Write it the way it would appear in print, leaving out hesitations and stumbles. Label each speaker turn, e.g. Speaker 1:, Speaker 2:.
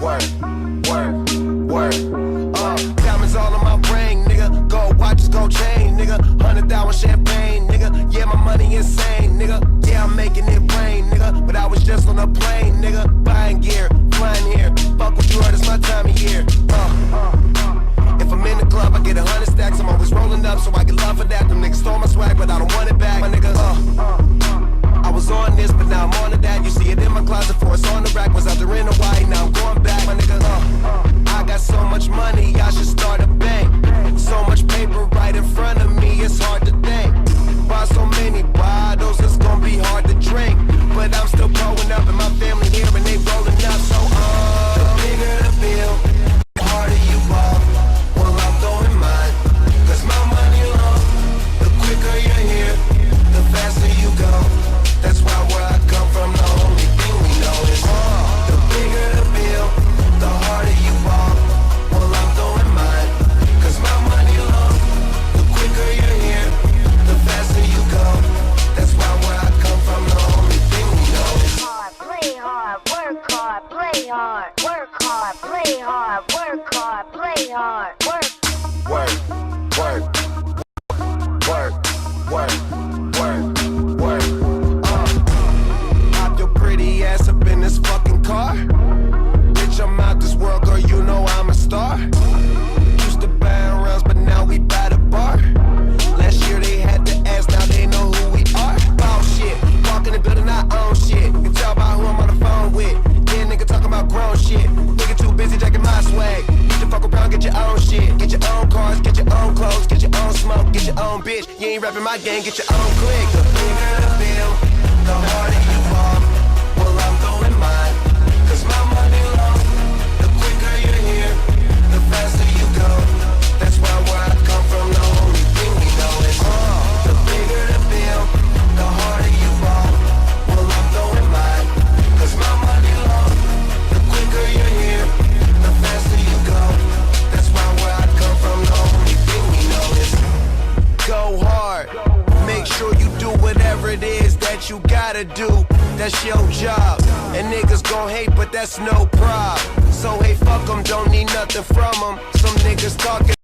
Speaker 1: work, work, work. Diamonds all on my ring, nigga. Gold watches, gold chain, nigga. 100,000 champagne, nigga. Yeah, my money insane, nigga. Yeah, I'm making it rain, nigga. But I was just on a plane, nigga. Buying gear, flying here. Fuck what you heard, it's my time of year. If I'm in the club, I get 100 stacks. I'm always rolling up, so I get love for that. Them niggas stole my swag, but I don't want it back, my nigga. I was on this, but now I'm on to that. You see it in my closet, for it's on the rack. Was out there in Hawaii, now I'm going back, my nigga. I got so much money, I should start a bank. So much paper right in front of me, it's hard to think. Buy so many bottles, it's gonna be hard to drink. But I'm still growing up, and my family here, and they rolling up. So the bigger the bill, the harder you ball. Well, I'm throwing mine, cause my money long. The quicker you're here, the faster you go. That's why where I come from, the only thing we know is the bigger the bill, the harder you ball. Well, I'm throwing mine, cause my money long. The quicker you're here, the faster you go. That's why where I come from, the only thing we know is
Speaker 2: play hard, work hard, play hard, work hard, play hard, work hard, play hard, work.
Speaker 1: work, work, work, work, work, work. Pop your pretty ass up in this fucking car. Bitch, I'm out this world, girl, you know I'm a star. Used to buy rounds, but now we buy the bar. Last year they had to ask, now they know who we are. Ball shit, walk in the building, I own shit. You can tell by who I'm on the phone with. Yeah, nigga talking about grown shit. Nigga too busy jacking my swag. Need to fuck around, get your own shit. Get your own cars, get your own clothes, get your own smoke, get your own bitch. You ain't rapping my gang, get your own clique. The bigger the bill, the harder you fall. Well, I'm throwing mine, cause my money long. The quicker you're here, the faster you go. That's why where I come from, the only thing we know is the bigger the bill, the harder you fall. Well, I'm throwing mine, cause my money long. The quicker you're here, the faster you go. That's why where I come from, the only thing we know is go hard. Make sure you do whatever it is that you gotta do. That's your job. And niggas gon' hate, but that's no problem. So hey, fuck 'em, don't need nothing from 'em. Some niggas talking